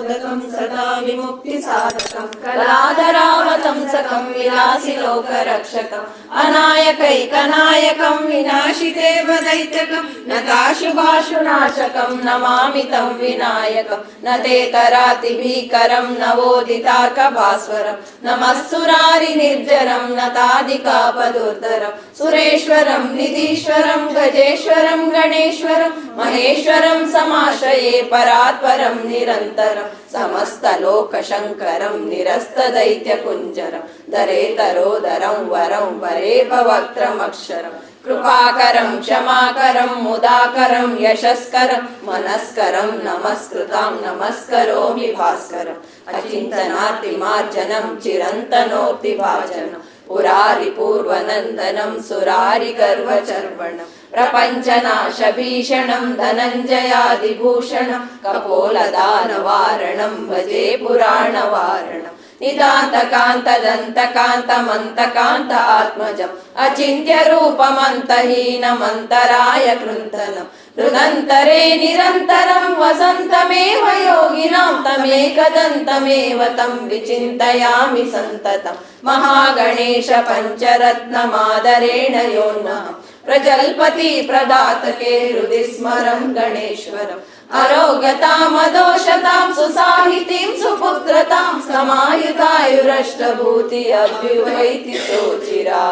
मोदकं सदा विमुक्तिसाधकं कलाधरावतंसकं विलासि लोकरक्षकम् अनायकैकनायकं विनाशिदेवदैत्यकं नताशुभाशुनाशकं नमामि तं विनायकं न ते तरातिभीकरं नवोदितार्कभास्वरं नमस्सुरारिनिर्जरं नतादिकापदुर्धरं सुरेश्वरं निधीश्वरं गजेश्वरं गणेश्वरं महेश्वरं समाश्रये परात्परं निरन्तरं समस्तलोकशङ्करं निरस्तदैत्यकुञ्जरं दरेतरोदरं वरं वरेपवक्त्रमक्षरं कृपाकरं क्षमाकरं मुदाकरं यशस्करं मनस्करं नमस्कृतां नमस्करोमि भास्करम् अचिन्तनार्तिमार्जनं चिरन्तनोक्तिभाजनं पुरारिपूर्वनन्दनं सुरारिगर्वचर्वणं प्रपञ्चनाशभीषणं धनञ्जयादिभूषणं कपोलदानवारणं भजे पुराणवारणम् नितान्तकान्तदन्तकान्तमन्तकान्त आत्मजम् अचिन्त्यरूपमन्तहीनमन्तराय कृन्तनं हृदन्तरे निरन्तरं वसन्तमेव योगिनां तमेकदन्तमेव तं विचिन्तयामि सन्ततं महागणेश पञ्चरत्नमादरेण यो नः प्रजल्पति प्रदातके हृदि स्मरं गणेश्वरम् अरोगतामदोषतां सुसाहितीं सुपुत्रतां समायुतायुरष्टभूति अभ्युपैति सोचिरा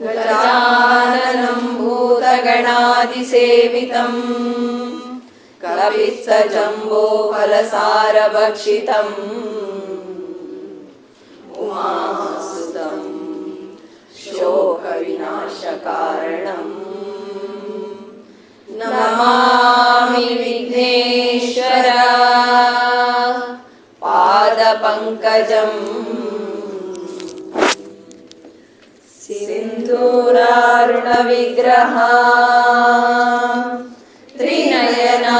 गजाननं भूतगणादिसेवितं कपित्सजम्बोफलसारभक्षितम् उमासुतं शोकविनाशकारणम् नमामि विघ्नेश्वर पादपङ्कजम् सिन्दूरारुणविग्रह त्रिनयना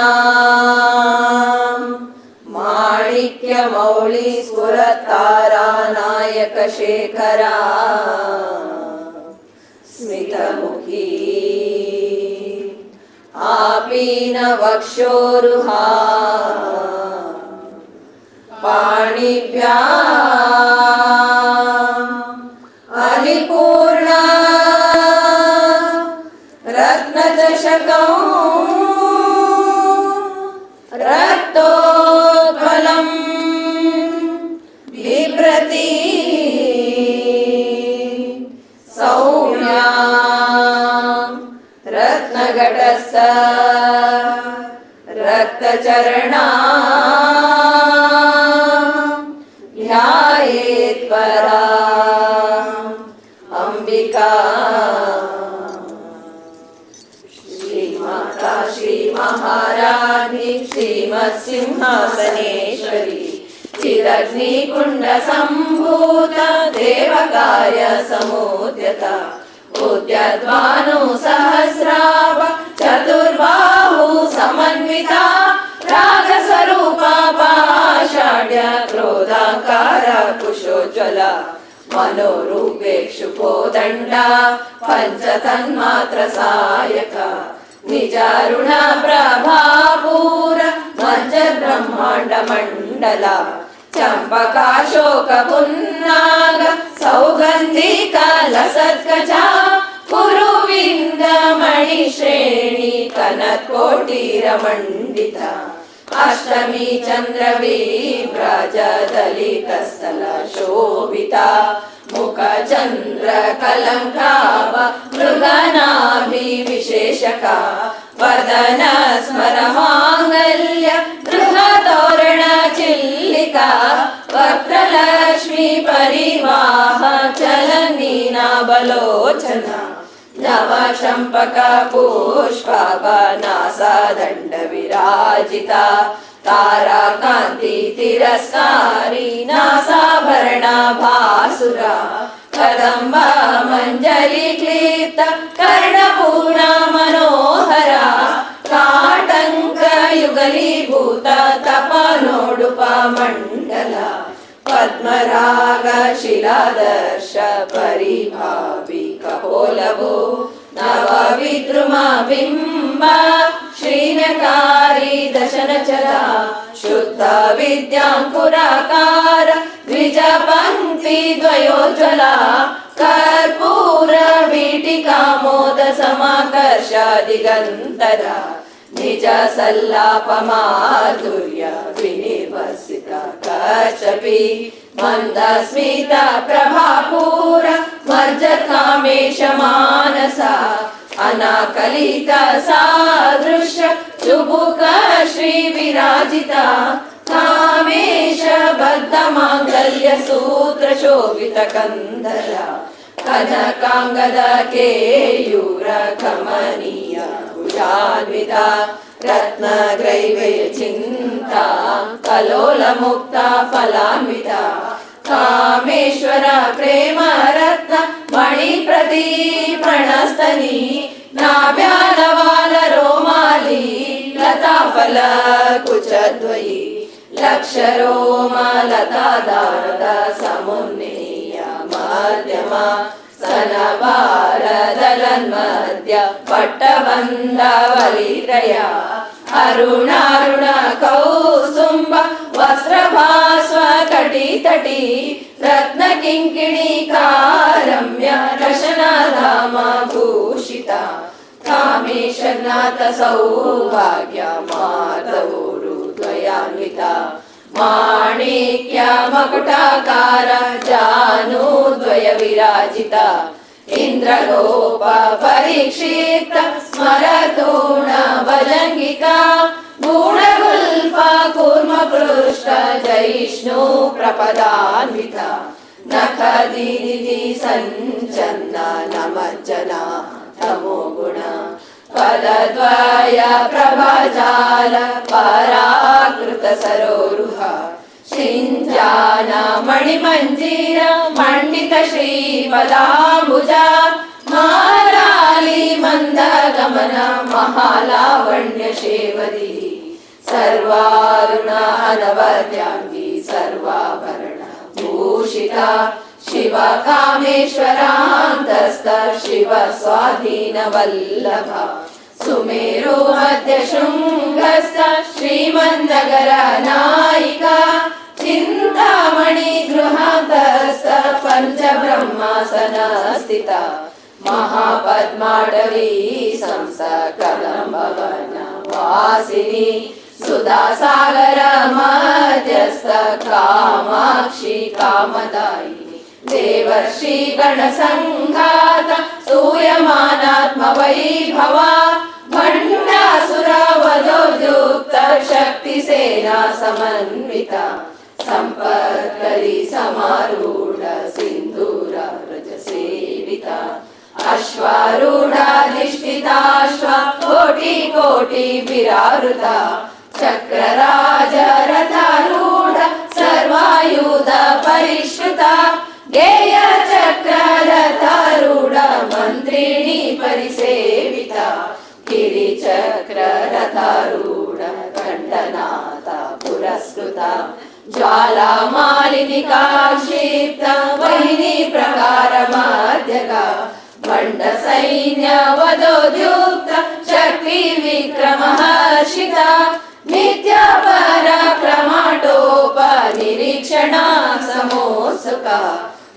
माणिक्यमौलिस्फुरतारानायकशेखरा स्मितमुखी आपीनवक्षोरुहा पाणिभ्याम् अलिपूर्णा रत्नचषकं रक्तोत्पलं बिभ्रति सौम्या रत्नघटस्थ रक्तचरणा ध्यायेत् परा अंबिका श्रीमाता श्रीमहाराज्ञी श्रीमत्सिंहासनेश्वरी चिरग्निकुण्डसम्भूत देवकार्य समुद्यता उद्यद्भानु सहस्राभ चतुर्बाहु समन्विता रागस्वरूपा पाषाढ्य क्रोधाकार कुशोज्वला मनोरूपेक्षुकोदण्डा पञ्चतन्मात्र सायका निजारुण प्रभापूर मज्जब्रह्माण्ड मण्डला चम्पकाशोकपुन्नाग सौगन्धिका लसत्कजा कुरुविन्दमणिश्रेणी कनत्कोटिरमण्डिता अष्टमी चन्द्रविभ्रजदलितस्थला शोभिता मुखचन्द्रकलङ्काभ मृगनाभिविशेषका वदन स्मरमाङ्गल्य गृहतोरणचिल्लिका वक्त्रलक्ष्मी परिवाह चलनीनाबलोचना नवचम्पका पुष्पवनासादण्ड विराजिता ताराकान्ति तिरस्कारी नासाभरणा भासुरा कदम्ब मञ्जरी क्लिप्त कर्णपूर्णा मनोहरा काटङ्क युगलीभूत तपनोडुपा मण्डला पद्मराग शिलादर्श परिभावि कपोलभो नवविद्रुम बिम्ब श्रीनकारी दशनचरा शुद्ध विद्यांकुराकार द्विजपङ्क्ति द्वयोज्ज्वला कर्पूर वीटिका मोद समाकर्ष दिगन्तरा निज सल्लाप माधुर्य विनिर्वसिता कच्छपि मन्दस्मित प्रभापूर मर्ज कामेश मानसा अनाकलित सादृश्य चुबुक श्री विराजिता कामेश बद्ध मांगल्य सूत्र शोभित कंधरा कनकांगद केयूर कमनीय भुजान्विता रत्न ग्रैवे चिंता कलोल मुक्ता फलान्विता कामेश्वर प्रेम रत्न मणि प्रति प्रणस्तनी नाभ्यालवाल रोमाली लता फल कुचद्वयी लक्ष रोम लता दारद समुन्नीय मध्यम स्तनभार दलन्मध्य पट्टबन्धवलित्रया अरुणारुण कौसुम्ब वस्त्रभास्व कटितटी रत्न किङ्किणी कारम्य रशनाधाम भूषिता कामेशनाथ सौभाग्य मातवोरुद्वयान्विता माणिक्य मकुटाकार जानुद्वय विराजिता इंद्रलोप परीक्षित स्मरतूण भजंगिका गुणगुल्फा कूर्म पृष्ठ जयिष्णु प्रपदान्विता नखदीदि सञ्चन्न नमज्जना तमो गुण पदद्वय प्रभाजाल पराकृत सरोरुहा शिञ्जान मणिमञ्जीर मण्डित श्रीपदाम्बुजा मालाली मन्दगमन महालावण्य शेवदी सर्वारुण अनवद्यांगी सर्वाभरण भूषिता शिव कामेश्वरान्तस्थ शिव स्वाधीन वल्लभा सुमेरु मध्य शृंगस्थ श्रीमन्नगर नायिका चिन्तामणि गृहान्तस्थ पंच ब्रह्मासनस्थिता महापद्माडवी संस्था कदम्बवन वासिनी सुधासागर मध्यस्थ कामाक्षी कामदायिनी देवर्षि गणसङ्घात स्तूयमानात्म वैभवा भण्डासुर वधोद्युक्त शक्तिसेना समन्विता सम्पत्करी समारूढ सिन्दूर व्रज सेविता अश्वारूढाधिष्ठिताश्व कोटि कोटि विरारुता चक्रराज रथारूढ सर्वायुध परिष्कृता गेय चक्र रथारूढ मन्त्रिणी परिसेविता गिरिचक्र रथारूढ खण्डनाथा पुरस्कृता ज्वाला मालिनी काक्षिप्त वहिनी प्रकार मध्यगा भण्ड सैन्य वधोद्युक्त शक्ति विक्रम हर्षिता नित्य पराक्रमाटोप निरीक्षणा समोत्सुका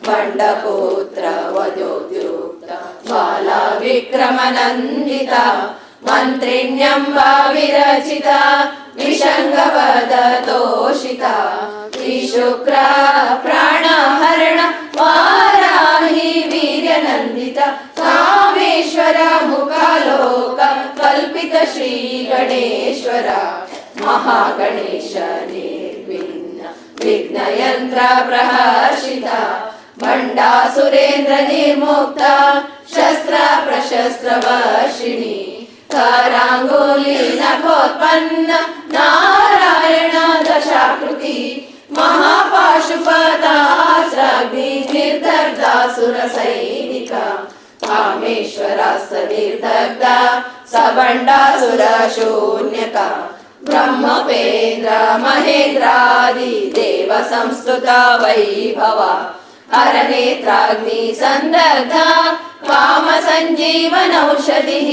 भण्डपुत्र वधोद्युक्त बाला विक्रम नन्दिता मन्त्रिण्यम्ब विरचिता विशङ्गवदतोषिता त्रिशुक्र प्राणहरण वाराहि वीर्यनन्दिता कामेश्वर मुखालोक कल्पित श्री गणेश्वर महागणेश निर्विघ्न विघ्नयन्त्र प्रहर्षिता भण्डासुरेन्द्र निर्मुक्ता शस्त्र प्रशस्त्र वर्षिणी कराङ्गुली नखोत्पन्न नारायण दशाकृति महापाशुपतास्राग्नि निर्दग्धासुर सैनिका कामेश्वरास्त निर्दग्धा सबण्डासुर शून्यका ब्रह्मपेन्द्र महेन्द्रादि देव संस्तुता वैभवा हरनेत्राग्नि संदग्धा काम संजीवनौषधिः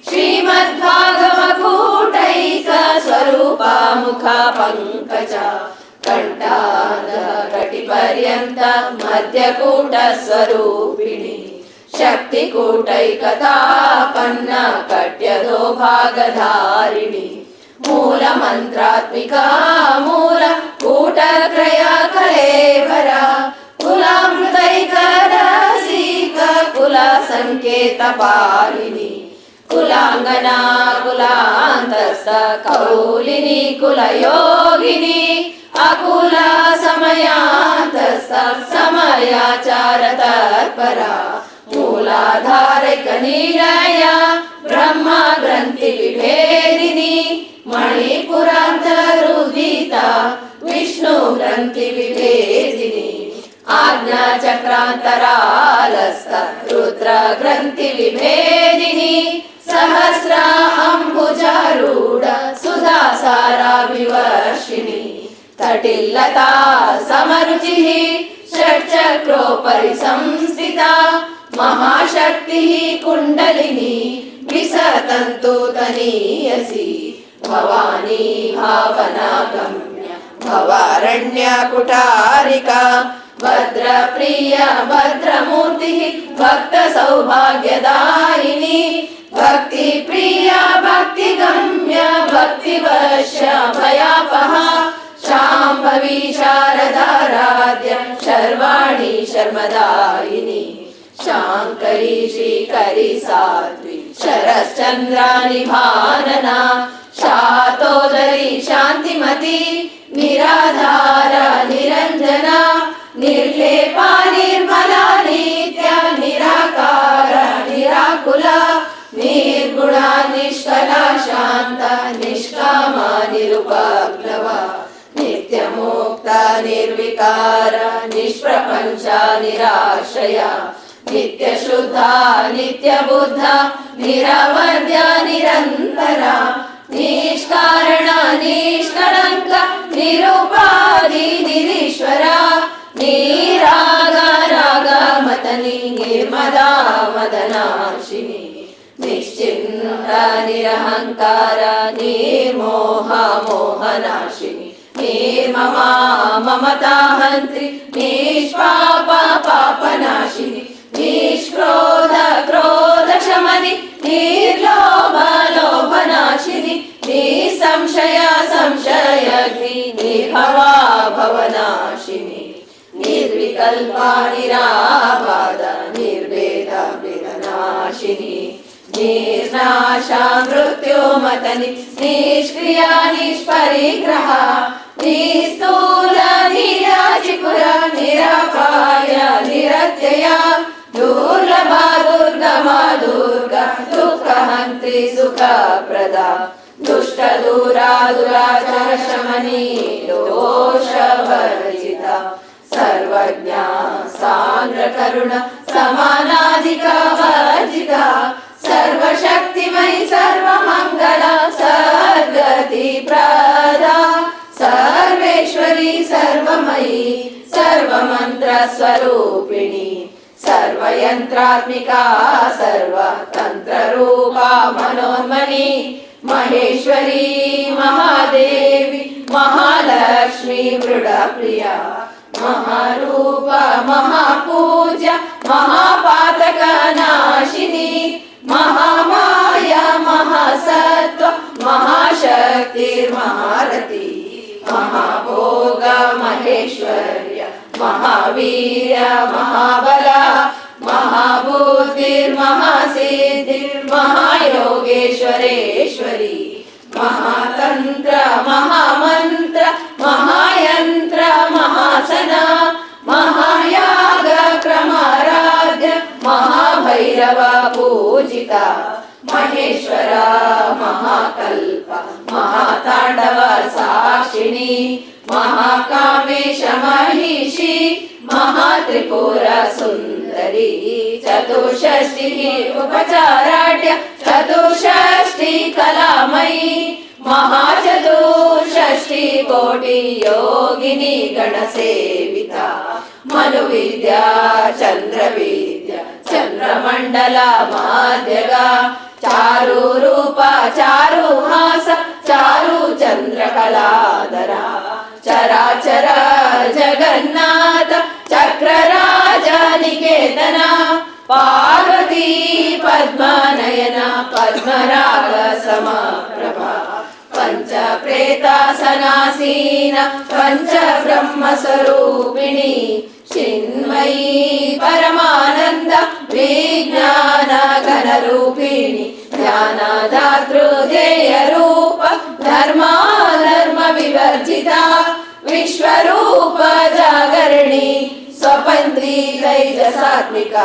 श्रीमद्भागवकूटैक स्वरूपा मुखा पङ्कजा कण्ठाकटिपर्यन्त मध्यकूट स्वरूपिणी शक्तिकूटैकतापन्न कट्यधो भागधारिणी मूलमन्त्रात्मिका मूलकूटत्रया कलेवरा कुलामृतैकरसिक कुलसङ्केतपालिनी कुलाङ्गना कुलान्तस्थ कौलिनी कुलयोगिनी अकुला समयान्तस्थ समयाचार तत्परा मूलाधारिक निलया ब्रह्मा ग्रन्थि विभेदिनी मणिपुरान्तरुदिता विष्णु ग्रन्थि विभेदिनी आज्ञा चक्रान्तरालस्थ रुद्र ग्रन्थि विभेदिनी सहस्र अम्बुजारूढ सुधासारा विवर्षिणी तटिल्लता समरुचिः षट्चक्रोपरि संस्थिता महाशक्तिः कुण्डलिनी विसतन्तु तनीयसी भवानी भावनागम्य भवारण्य कुटारिका भद्रप्रिया भद्रमूर्तिः भक्त सौभाग्यदायिनी भक्तिप्रिया भक्तिगम्य भक्तिवश्य भयापहा शाम्भवी शारदाराध्य शर्वाणी शर्मदायिनी शाङ्करी श्रीकरी साध्वी शरश्चन्द्रानि भानना शातोदरी शान्तिमती निराधारा निरञ्जना निर्लेपा निर्मला नित्या निराकारा निराकुला निर्गुणा निष्कला शान्ता निष्कामा निरुपप्लवा नित्यमुक्ता निर्विकारा निष्प्रपञ्चा निराश्रया नित्यशुद्धा नित्यबुद्धा निरवद्या निरन्तरा निष्कारणा निष्कलङ्क निरुपाधि निरीश्वरा निरागा रागमतनी निर्मदा मदनाशिनी निश्चिन्ता निरहङ्कार निर्मोह मोहनाशिनी निर्ममा ममता हन्त्री निष्पाप पापनाशिनी निष्क्रोध क्रोध शमनि निर्लोभ लोभनाशिनी निसंशय संशयग्नि निर्भवा भवनाशिनी निर्विकल्पा निराबाध निर्भेदा वेदनाशिनी निर्नाशा मृत्युमतनि निष्क्रिया निष्परिग्रहा निस्तूल निराजिपुरा निरापाय निरत्यया दुर्लभा दुर्गमा दुर्गा दुःखहन्त्री सुखप्रदा दुष्ट दूरा दुराचार शमनी दोषवर्जिता सर्वज्ञा सान्द्र करुण समानाधिका वर्जिता सर्वशक्तिमयी सर्वमङ्गला सद्गति प्रदा सर्वेश्वरी सर्वमयी सर्वमन्त्र स्वरूपिणी सर्वयन्त्रात्मिका सर्वतन्त्ररूपा मनोन्मनी महेश्वरी महादेवी महालक्ष्मी मृडप्रिया महारूप महापूज्य महापातकनाशिनी महामाया महासत्व महाशक्तिर्महारती महाभोग महेश्वर्य महावीर महाबला महाबुद्धिर्महासिद्धिर्महायोगेश्वरेश्वरी महातंत्र महामंत्र महायंत्र महासना महायाग क्रमाराध्य महाभैरव पूजिता महेश्वरा महाकल्प महातांडव साक्षिणी महाकामेश महिषी महात्रिपुर सुंदरी चतुष्षष्टिः उपचाराढ्य चतुष्षष्टि कलामयी महाचतुष्षष्टि कोटि योगिनी गणसेविता मनुविद्या चंद्रविद्या చంద్రమండల మాధ్యగా చారు రూప చారు హాస చారు చంద్రకళాధర చరాచర జగన్నాథ చక్రరాజ నికేతన పార్వతీ పద్మనయన పద్మరాగ సమప్రభ పంచ ప్రేతాసనాసీన పంచ బ్రహ్మ స్వరూపిణి చిన్మయీ పరమానంద విజ్ఞాన ఘన రూపిణి జ్ఞానదాతృదేయ రూప ధర్మాధర్మ వివర్జిత విశ్వరూప జాగరణి స్వపంత్రీ తైజసాత్మిక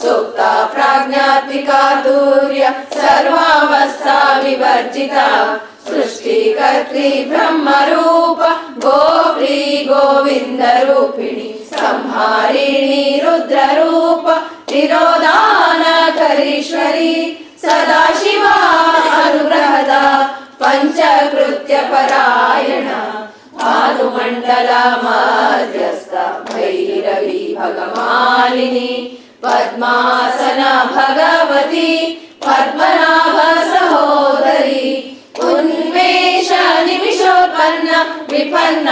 సుప్త ప్రాజ్ఞాత్మిక తూర్య సర్వావస్థా వివర్జిత సృష్టికర్త్రి బ్రహ్మరూప గోప్రీ గోవింద రూపిణి సంహారిణి రుద్రరూప తిరోధానకరీశ్వరి సదాశివా అనుగ్రహద పంచకృత్య పరాయణ భానుమండల మధ్యస్థ భైరవి భగమాలిని పద్మాసన భగవతి పద్మనాభ సహోదరి ఉన్మేష నిమిషోత్పన్న విపన్న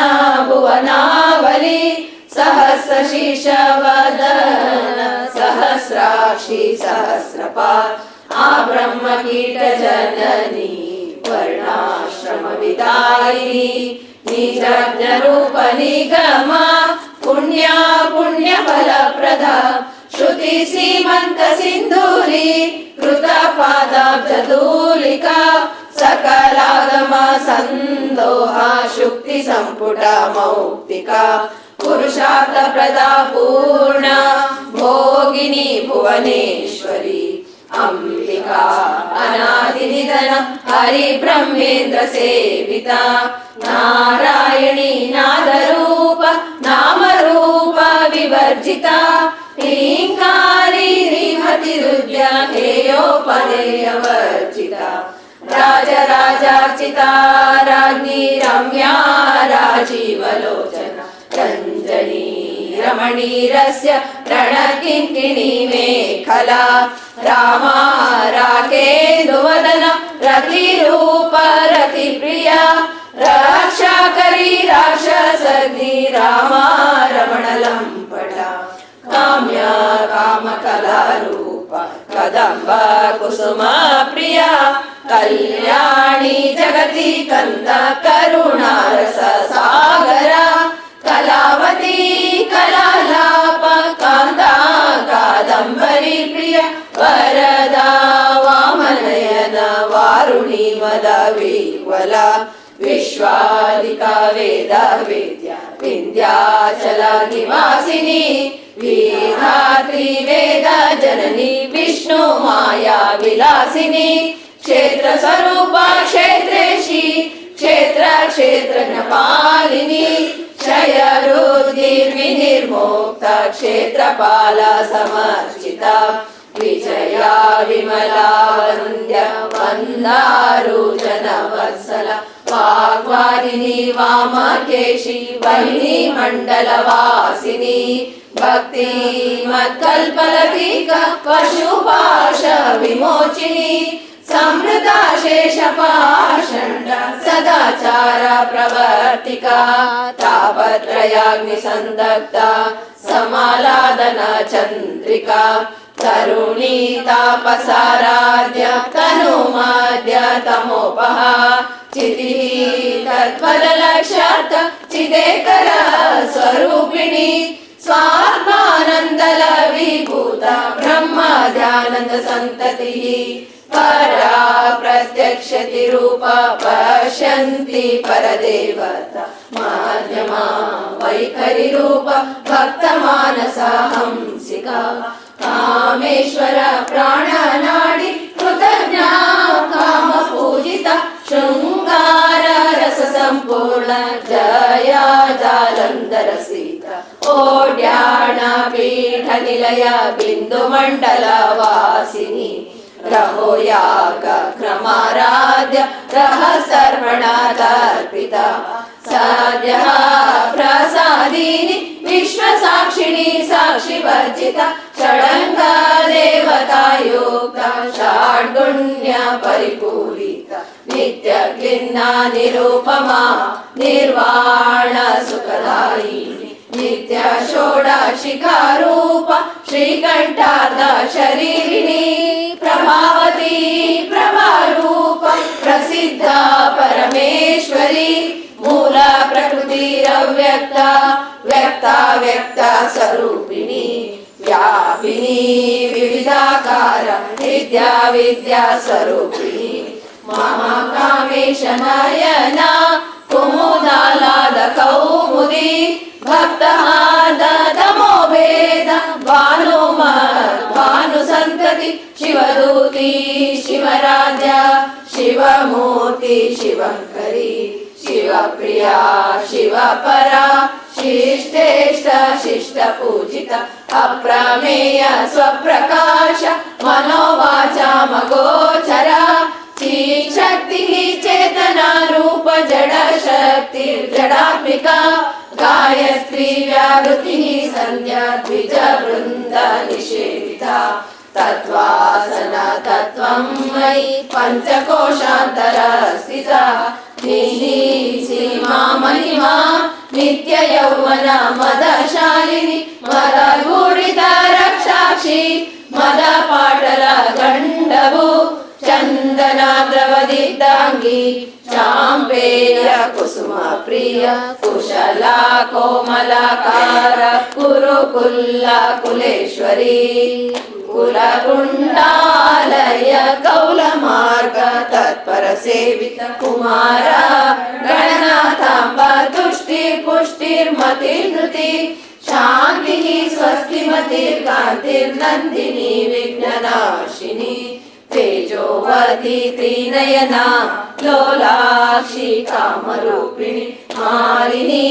భువనావలి సహస్ర శీర్ష వదన సహస్రాక్షి సహస్రపాద్ ఆ బ్రహ్మ కీట జనని వర్ణాశ్రమ విదాయిని నిజజ్ఞ రూప నిగమ పుణ్య పుణ్య ఫలప్రద శ్రుతి సీమంత సింధూరి కృత పాదాబ్జధూలిక సకలాగమ సందోహ శుక్తి సంపుట మౌక్తిక పురుషార్థ ప్రదా పూర్ణ భోగిని భువనేశ్వరి అంబికా అనాది నిధన హరి బ్రహ్మేంద్ర సేవిత నారాయణి నాదరూప నామరూప వివర్జిత హ్రీంకారి శ్రీమతి రుద్ర హేయోపదేయ వర్జిత రాజరాజార్చిత రాజ్ఞి రమ్యా రాజీవలోచన రంజనీ రమణీరస్య రణకింకిణీ మేఖలా రామా రాకేందువదన రతిరూప రతిప్రియ రక్షాకరీ రాక్షసగ్ని రామా రమణలంపట కామ్య కామకళారూప కదంబ కుసుమ ప్రియ కళ్యాణి జగతి కంద కరుణారస సాగర కళావతి కళాలాప కాంతా కాదంబరి ప్రియ వరదా వామనయన వారుణి మద వివల విశ్వాదిక వేద వేద్య వింధ్యాచల నివాసిని వీధాత్రి వేద జనని విష్ణు మాయా విలాసిని క్షేత్ర స్వరూప క్షేత్రేషి క్షేత్ర క్షేత్రజ్ఞ పాలిని క్షయ రుద్ధి వినిర్ముక్త క్షేత్రపాల సమర్చిత విజయా విమలా వంద్య వందారు జన వత్సల వాగ్వారిని వామకేశి వహిని మండల వాసిని భక్తి మత్కల్పలతిక పశుపాశ విమోచిని సమృత శేష పాషండ సదాచార ప్రవర్తిక తాపత్రయాగ్ని సందగ్ధ సమాలాదన చంద్రిక తరుణీ తాపసారాధ్య తనుమాద్య తమోపహ చితి తత్పర లక్ష్యార్థ చిదేకర స్వరూపిణి స్వాత్మానందల విభూత బ్రహ్మ ధ్యానంద సంతతి పరా ప్రత్యక్షతి రూప పశ్యంతి పరదేవత మాధ్యమా వైఖరి రూప భక్త మానస హంసిక కామేశ్వర ప్రాణనాడి కృతజ్ఞ కామ పూజిత శృంగార రస సంపూర్ణ జయ జాలంధర సీత ఓడ్యాణ పీఠ నిలయ బిందు మండల వాసిని రహో యాగ క్రమారాధ్య రహస్యర్పణాదర్పిత సద్య ప్రసాదిని విశ్వ సాక్షి साक्षिणी साक्षिवर्जिता षडङ्ग देवतायुक्ता षड्गुण्य परिपूरिता नित्यक्लिन्ना निरुपमा निर्वाण सुखदायिनी नित्य षोडशिखारूप श्रीकण्ठार्ध शरीरिणी प्रभावती प्रभारूप प्रसिद्धा परमेश्वरी मूल प्रकृतिरव्यक्ता व्यक्ता व्यक्ता स्वरूपिणी व्यापिनी विविधाकार विद्या विद्या स्वरूपिणी महाकामेश नयना कुमुदालाद कौमुदी भक्तहार्दतमो भेद भानुसन्तति शिवदूती शिवराजा शिवमूर्ति शिवङ्करी शिवप्रिया शिवपरा शिष्टेष्ट शिष्ट पूजिता अप्रमेय स्वप्रकाश मनोवाचा मगोचरा शक्तिः चेतना रूप जड शक्ति जडात्मिका गायत्री व्यावृतिः संध्या द्विज वृन्द निषेविता तत्त्वासना तत्त्वं मयि पञ्चकोशान्तर स्थिता सीमा महिमा नित्य यौवन मदशालिनी मदगूढिता रक्षाक्षी मदपाटल गण्डभू चन्दन द्रवदिग्धाङ्गी चाम्पेय कुसुम प्रिय कुशला कोमलकार कुरुकुल्ला कुलेश्वरी कुलकुण्डालय कौलमार्ग तत्पर सेवित कुमार गणनाथाम्ब तुष्टि पुष्टिर्मतिर्नृति शान्तिः स्वस्तिमतिर्कान्तिर्नन्दिनी विघ्ननाशिनी तेजोवती त्रिनयना लोलाक्षी कामरूपिणी मालिनी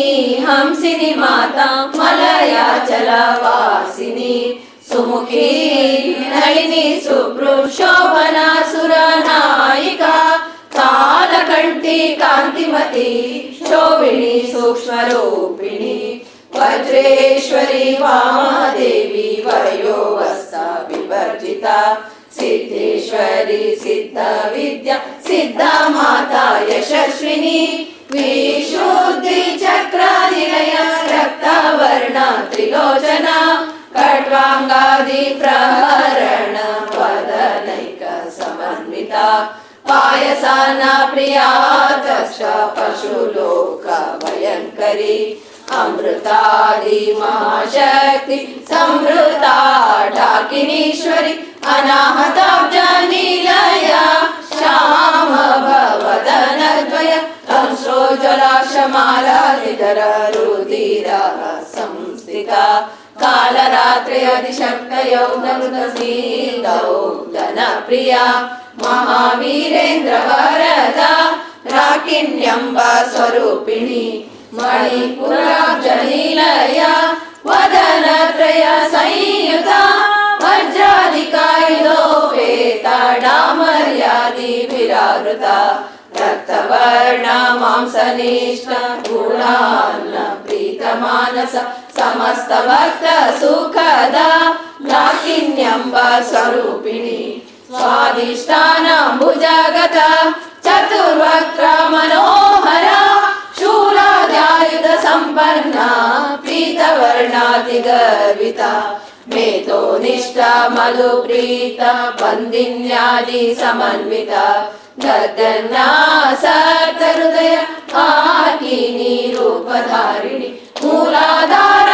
हंसिनी माता मलयाचलवासिनी सुमुखी नलिनी सुभ्रुशोभना सुरनायिका कालकण्ठी कान्तिमती शोभिनी सूक्ष्मरूपिणी वज्रेश्वरी वामादेवी वयोवस्था विवर्जिता सिद्धेश्वरी सिद्ध विद्या सिद्धा माता यशस्विनी विशुद्धि चक्र निलय रक्तवर्ण त्रिलोचना खड्वाङ्गादि प्रहरण वदनैक समन्विता पायसाना प्रिया तस्ष पशुलोक भयङ्करी अमृतादि महाशक्ति संवृता ढाकिनीश्वरी अनाहताब्जनिलया श्याम भवदनद्वय हंसोज्ज्वलाशमालानिधर रुधिरा संस्थिता कालरात्रि अधिशक्तयौ नृतसीदौ धनप्रिया महावीरेन्द्र वरदा राकिन्यम्ब स्वरूपिणी मणिपुराब्जनिलया वदनत्रय संयुता वज्रादिकायुधोपेता डामर्यादि विरावृता रक्तवर्णा मांसनिष्ठा गुणान्न प्रीतमानस समस्त भक्त सुखदा लाकिन्यम्ब स्वरूपिणी स्वादिष्ठानाम्बुजगता चतुर्वक्त्र मनोहरा शूलाद्यायुध संपन्ना पीतवर्णातिगर्विता मेधो निष्ठा मधुप्रीता बन्दिन्यादि समन्विता गद्गन्ना सप्तहृदय आकिनी रूपधारिणी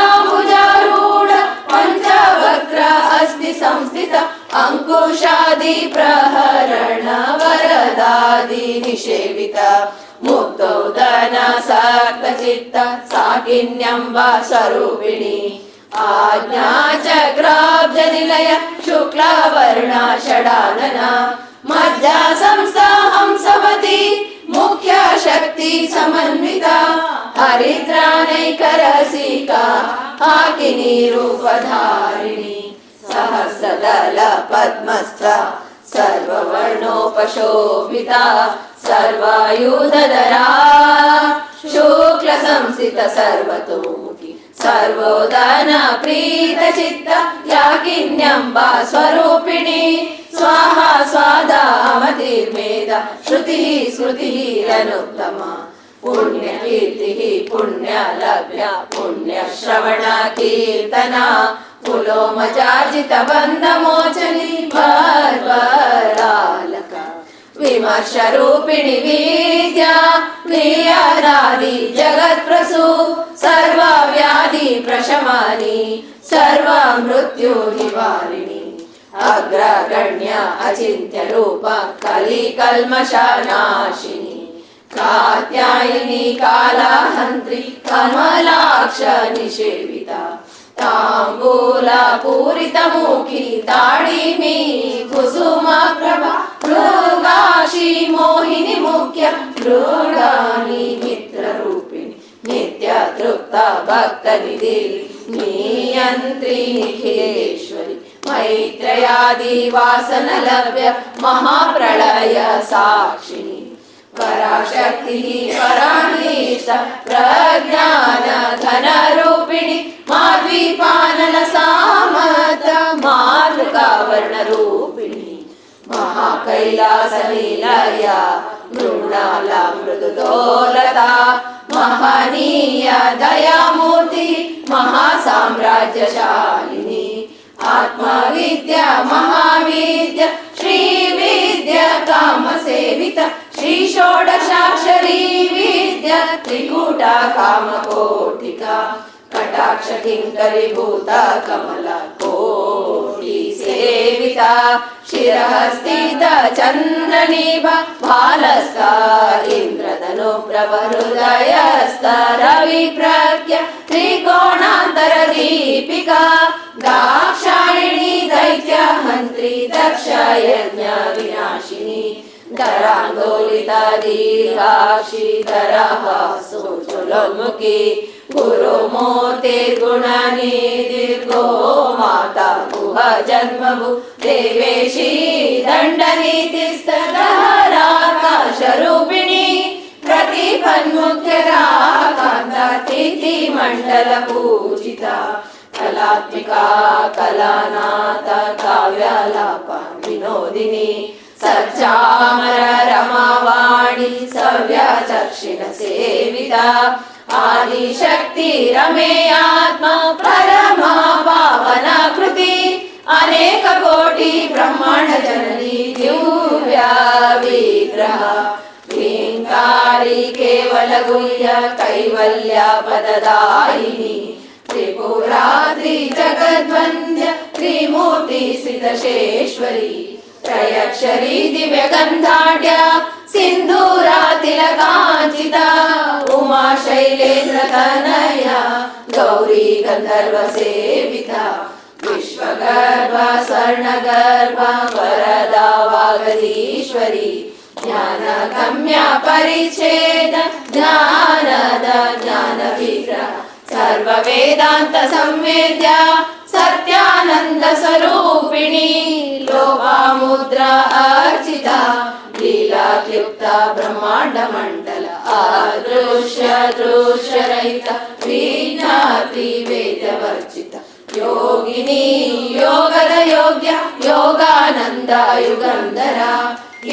मूलाधाराम्बुजारूढ पञ्चवक्त्र अस्ति संस्थिता अंकुशादि प्रहरण वरदादि निषेविता मुक्तोदन सक्त चित्त साकिन्यम्ब स्वरूपिणी आज्ञा चक्राब्जनिलय शुक्लवर्णा षडानना मध्या संस्था हंसवती मुख्य शक्ति समन्विता हरिद्रानैकरसिका हाकिनी रूपधारिणी सहस्रदल पद्मस्था सर्ववर्णोपशोभिता सर्वायुधधरा शुक्ल संस्थित सर्वतोमुखी सर्वोदन प्रीत चित्त याकिन्यम्बा स्वरूपिणी स्वाहा स्वादा मतिर्मेध श्रुतिः स्मृतिः अनुत्तमा पुण्य कीर्तिः पुण्य लभ्य पुण्य श्रवण कीर्तना पुलोमचार्जित बन्ध मोचनी बर्बरालक विमर्श रूपिणी विद्या प्रियदादि जगत्प्रसू सर्व व्याधि प्रशमनी सर्व मृत्यु निवारिणी अग्रगण्य अचिन्त्य रूप कलि कल्मषनाशिनी कात्यायिनी कालहन्त्री कमलाक्ष निषेविता ताम्बूला पूरितमुखी दाडिमी कुसुमप्रभा मृगाक्षी मोहिनी मुख्य मृगानी मित्ररूपिणी नित्य तृप्त भक्तनिधि नियन्त्री निखिलेश्वरी मैत्रयादि वासन लभ्य महाप्रलय साक्षिणी पराशक्तिः परानीश प्रज्ञान धन रूपिणी माध्वीपानल सामत मातृकावर्ण रूपिणी महाकैलास लीलया मृणाला मृदुदोलता महनीय दयामूर्ति महासाम्राज्यशालिनी आत्मविद्या महाविद्या श्रीविद्या कामसेविता श्री षोडशाक्षरी विद्या त्रिकूटा कामकोटिका कटाक्ष किङ्करी भूता कमला कोटि सेविता शिरः स्थित चन्द्रनिभ भालस्थ इन्द्रधनु प्रभहृदयस्थ रविप्रज्ञ त्रिकोणान्तर दीपिका दाक्षायिणी दैत्य हन्त्री दक्ष यज्ञ विनाशिनी धरान्दोलिता दीर्घाक्षी धरः सुचुलोन्मुखी गुरुमूर्तिर्गुणनिधिर्गो माता गुह जन्मभू देवेशी दण्डनीतिस्तदहराकाशरूपिणी प्रतिपन्मुख्यरा कान्ता तिथिमण्डल पूजिता कलात्मिका कलानाथ काव्यालापा विनोदिनी सच्चामर रमावाणी सव्यचक्षिण सेविता आदिशक्ति रमेयात्मा परमा पावना कृति अनेक कोटि ब्रह्मांड जननी दिव्या विग्रह ह्रींकारी केवल गुह्य कैवल्य पददायिनी त्रिपुरात्रि जगद्वन्द्य त्रिमूर्ति श्रीदशेश्वरी त्रयक्षरी दिव्यगन्धाढ्य सिन्धूरातिलकाञ्चिता उमा शैलेन्द्र तनया गौरी गन्धर्व सेविता विश्वगर्भ स्वर्णगर्भ वरदा वागदीश्वरी ज्ञानगम्य परिच्छेद ज्ञानद ज्ञानविग्रह सर्ववेदान्त संवेद्या सत्यानंद स्वरूपिणी लोभामुद्रा अर्चिता लीलाक्लुप्ता ब्रह्मांड मंडल अदृश्य दृश्य रहित विज्ञाति वेदवर्जिता योगिनी योगद योग्य योगानंद युगंधरा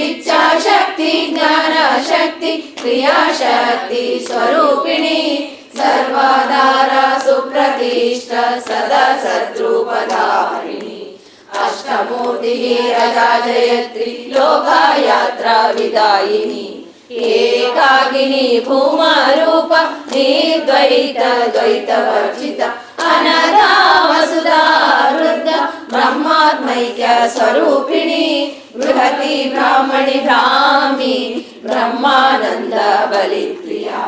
इच्छा शक्ति ज्ञान शक्ति क्रिया शक्ति स्वरूपिणी सर्वाधार सुप्रतिष्ठ सदा सद्रूपधारिणी अष्टमूर्तिः रजा जयत्री लोकयात्रा विदायिनी एकाकिनी भूमरूप निर्द्वैत द्वैतवर्जित अनघा वसुधा वृद्ध ब्रह्मात्मैक्य स्वरूपिणी बृहति ब्राह्मणि ब्राह्मी ब्रह्मानंद बलिप्रिया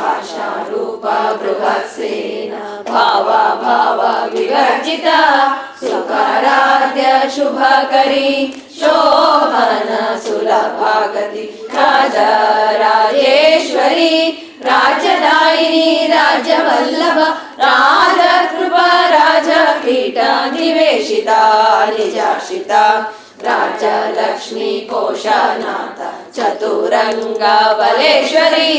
आशारूपा बृहत्सेन भावा भावा विवर्जिता सुखाराध्य शुभकरी शोभन सुलभागति राजराजेश्वरी राजदायिनी राजवल्लभ राजकृपा राजपीठाधिवेशिता निजाशिता राजलक्ष्मी कोशनाथ चतुरंगा बलेश्वरी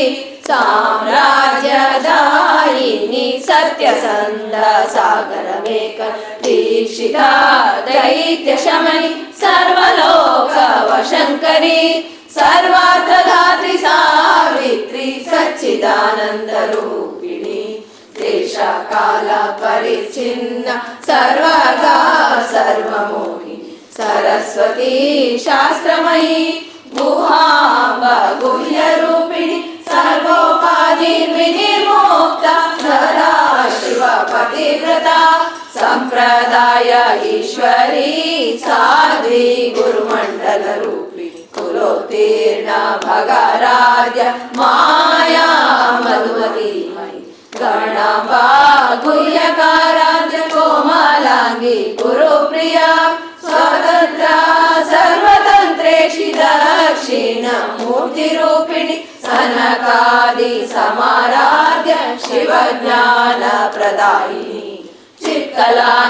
साम्राज्यदायिनी सत्य सत्यसन्ध सागरमेक दीक्षिता दैत्यशमनि सर्वलोकवशङ्करी सर्वार्थदात्री सावित्री सच्चिदानन्दरूपिणी देशकाल परिच्छिन्न सर्वगा सर्वमोहि सरस्वती शास्त्रमयी गुहाम्ब गुह्यरूपिणी सर्वोपाधिर्विनिर्मुक्ता सदा शिवपतिव्रता संप्रदाय ईश्वरी साध्वी गुरुमण्डलरूपिणी कुलोत्तीर्ण भगराज्य माया मधुमतीमयी गणाम्बा गुह्यकाराध्य कोमलाङ्गी गुरुप्रिया स्वतन्त्रा सर्वतन्त्रेषि दक्षिणमूर्तिरूपिणि सनकादि समाराध्य शिवज्ञानप्रदायिनी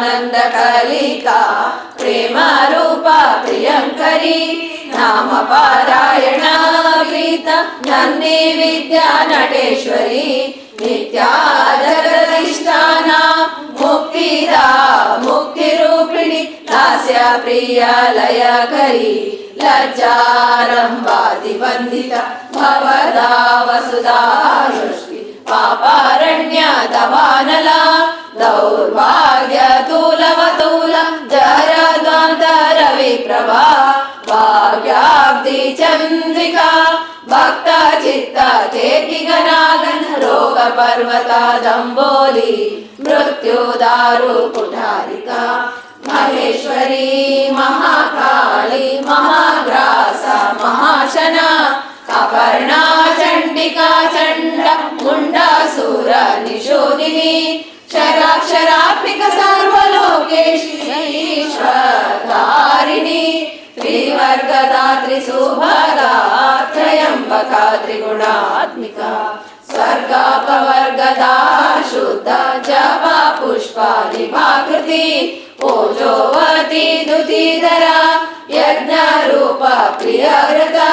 चित्कलानन्दकलिका प्रेमरूपा प्रियङ्करी नाम पारायणा गीत नन्दी विद्या नटेश्वरी नित्या जगदधिष्ठाना मुक्तिदा मुक्तिरूपिणी लास्य प्रिया लयकरी लज्जारम्भादिवन्दिता भवदा वसुधा सृष्टि पापारण्य दवानला दौर्भाग्य तूलवतूल जरद्वान्तर विप्रभा भाग्याब्धि चन्द्रिका भक्त चित्त चेतिगनागन रोग पर्वता दम्बोली मृत्युदारु कुठारिका महेश्वरी महाकाली महाग्रासा महाशना अपर्णा चण्डिका चण्ड मुण्डासुर निषोदिनी शराक्षरात्मिक सर्वलोकेश्वरीश्वरधारिणी त्रिवर्गदा त्रिसुभगा त्रयम्बका त्रिगुणात्मिका स्वर्गापवर्गदा शुद्ध जपा पुष्पा विभाकृति ओजोवती दुतिधरा यज्ञरूप प्रियव्रता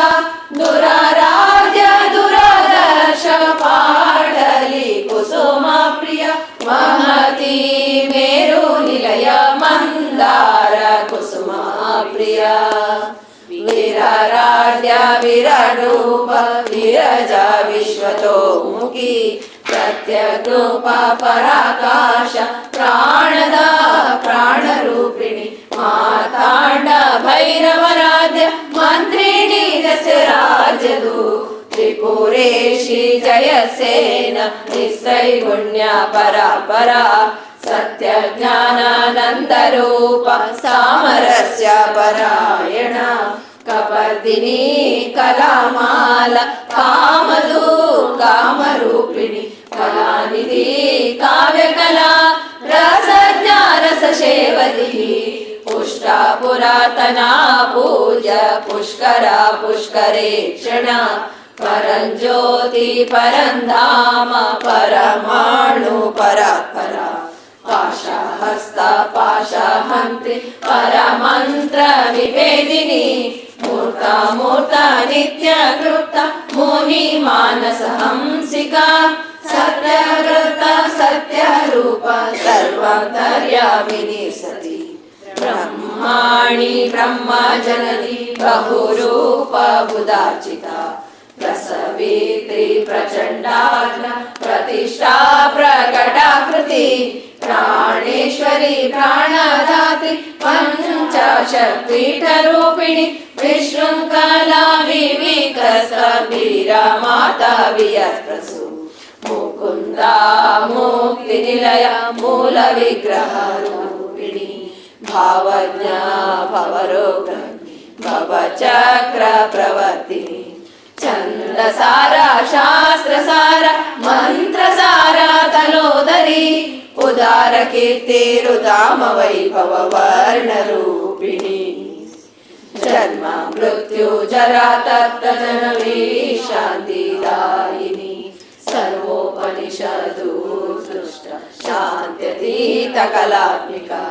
दुराराध्य दुरादर्श पाटली कुसुमा प्रिय महती मेरु निलय मंदार कुसुमा प्रिया वीराराध्य विराडूप विरजा विश्वतोमुखी प्रत्यग्रूपा पराकाश प्राणदा प्राणरूपिणी मातांड भैरवराध्य मंत्रिणी दशराजदू त्रिपुरेशी जयसेन निस्त्रैगुण्य परापरा सत्य ज्ञानानन्दरूप सामरस्य परायणा कपर्दिनी कलामाल कामधू कामरूपिणी कलानिधि काव्यकला रसज्ञा रससेवती पुष्टा पुरातना पूज्य पुष्करा पुष्करेक्षणा परञ्ज्योति परन्धाम परमाणु परात्परा पाशहस्ता पाशहन्त्री परमन्त्र विभेदिनी मूर्ता मूर्ता नित्यकृता मुनि मानस हंसिका सत्यकृता सत्यरूपा सर्वान्तर्यामिनी सती ब्रह्माणि ब्रह्मजननी बहुरूप बुधार्चिता प्रसवित्री प्रचण्डाग्न प्रतिष्ठा प्रकटाकृति प्राणेश्वरी प्राणदात्री पञ्चशक्तिपीठरूपिणी विशृङ्खला विविकसवीरा माता वियस्प्रसु मुकुन्दा मुक्तिनिलया मूलविग्रहरूपिणी भावज्ञा भवरोग भवचक्र प्रवर्तिनी छन्दसारा शास्त्रसार मन्त्रसारा तलोदरी उदार कीर्तिरुदाम वैभव वर्णरूपिणी जन्म मृत्यु जरा तप्त जननी शान्तिदायिनी सर्वोपनिषदु दृष्ट शान्त्यतीत कलात्मिका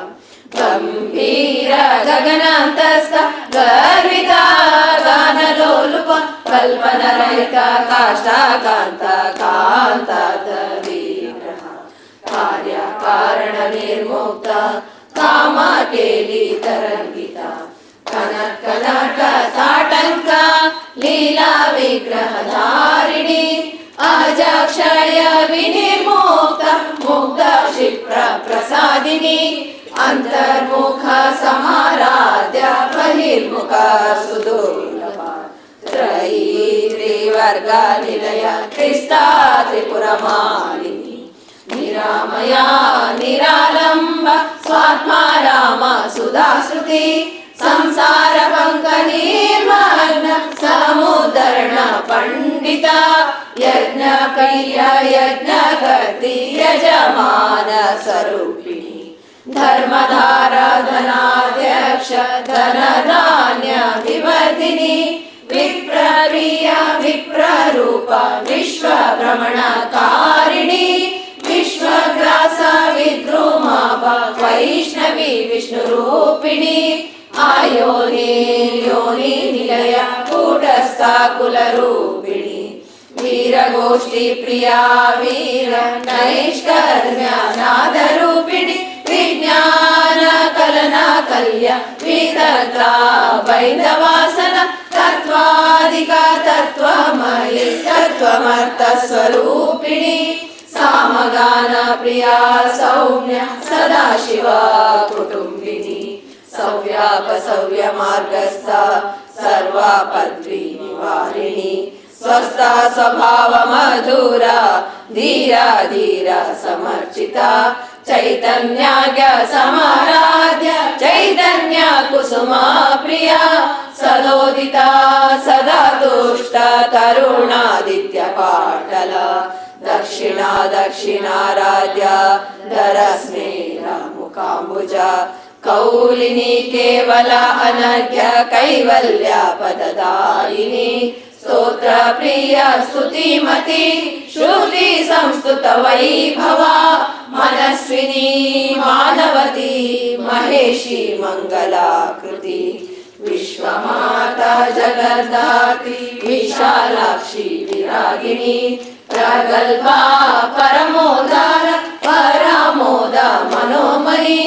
गंभीर गगनान्तस्थ गर्विता गानलोलुप कल्पनरहिता काष्ठाकान्ता कान्ता विग्रह निर्मुक्ता कामकेली तरंगिता कनक कनक ताटंका लीला विग्रह धारिणी अजक्षय विनिर्मुक्ता मुग्ध क्षिप्र प्रसादिनी अंतर्मुख समाराध्य बहिर्मुख सुदुर्लभा त्रयी त्रिवर्गा निलय त्रिस्ता त्रिपुरमालिनी निरामया निरालंब स्वात्मा राम सुधाश्रुति संसार पंक निर्मग्न समुद्धरण पंडिता यज्ञ प्रिय यज्ञ कर्ति यजमान स्वरूपिणी धर्मधारा धनाध्यक्ष धन धान्य विवर्धिनी विप्रप्रिय विप्ररूप विश्व भ्रमणकारिणी विश्वग्रास विद्रुमाभ वैष्णवी विष्णुरूपिणी आयोनिर्योनि निलय कूटस्था कुलरूपिणी वीरगोष्ठी प्रिया वीर नैष्कर्म्य नादरूपिणी विज्ञान कलना कल्य विदग्धा वैदवासन तत्त्वादिक तत्त्वमयी तत्त्वमर्थ स्वरूपिणी सामगान प्रिया सौम्य सदाशिव कुटुंबिनी सव्याप सव्य मार्गस्था सर्वापद्वी निवारिणी स्वस्था स्वभाव मधुरा धीरा धीरा समर्चिता चैतन्याज्ञ समाराध्य चैतन्य कुसुमा प्रिया सदोदिता सदा तुष्ट तरुणादित्य पाटल दक्षिणा दक्षिणाराध्य धरस्मेरा मुकाम्बुजा कौलिनी केवल अनर्घ्य कैवल्य पददायिनी स्तोत्र प्रिय स्तुतिमती श्रुति संस्तुत वैभवा मनस्विनी मानवती महेशी मंगलाकृति विश्वमाता जगद्धात्री विशालाक्षी विरागिणी प्रगल्भा परमोदार परामोद मनोमयी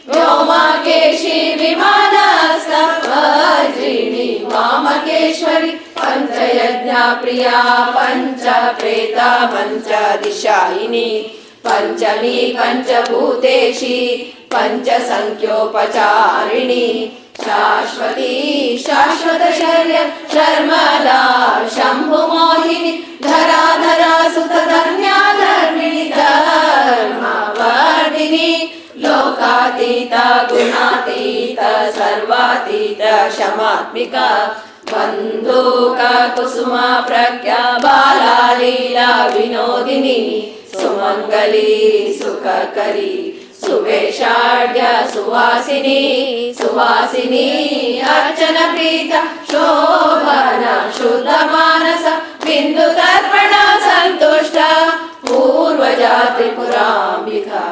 व्योमकेशी विमानस्थ वज्रिणी वामकेश्वरी पंचयज्ञ प्रिया पंच प्रेता पंच दिशायिनी पंचमी पंचभूतेशी पंच संख्योपचारिणी शाश्वती शाश्वत शर्य शर्मला शंभु मोहिनी धरा धरा सुत धन्या धर्मिणी धर्मवर्धिनी लोकातीता गुणातीत सर्वातीत क्षमात्मिका बंधुका कुसुमा प्रज्ञा बाला लीला विनोदिनी सुमंगली सुखकरी सुवेशाढ्य सुवासिनी सुवासिनी अर्चन प्रीत शोभन शुद्ध मानस बिंदु तर्पण संतुष्ट पूर्वजा त्रिपुरांबिका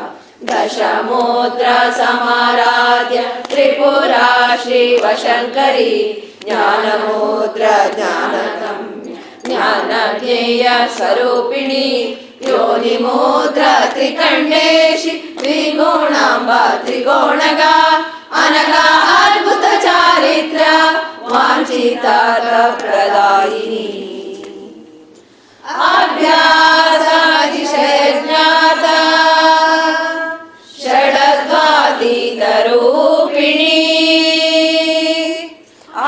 दशमुद्रा समाराध्य त्रिपुरा श्रीवशंकरी ज्ञानमुद्रा ज्ञानगम्य ज्ञानज्ञेय स्वरूपिणी योनिमुद्रा त्रिकण्डेशि द्विगुणाम्बा त्रिगुणगा अनगा अद्भुत चारित्र वाञ्छितार्थ प्रदायिनी अभ्यासातिशय ज्ञाता षडद्वातीतरूपिणी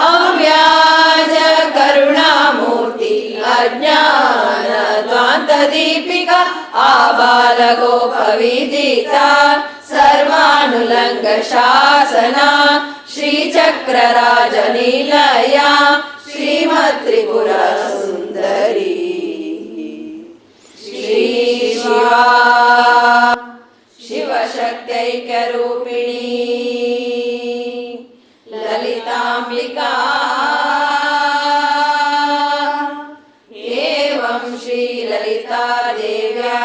अव्याज करुणामूर्ति अज्ञान ध्वान्त दीपिका आबालगोपविदिता सर्वानुलंघ शासना श्रीचक्रराजनिलया श्रीमत्त्रिपुर सुंदरी श्री शिवा शिवशक्त्यैक्यरूपिणी ललितांबिका एवं श्री ललिता देव्या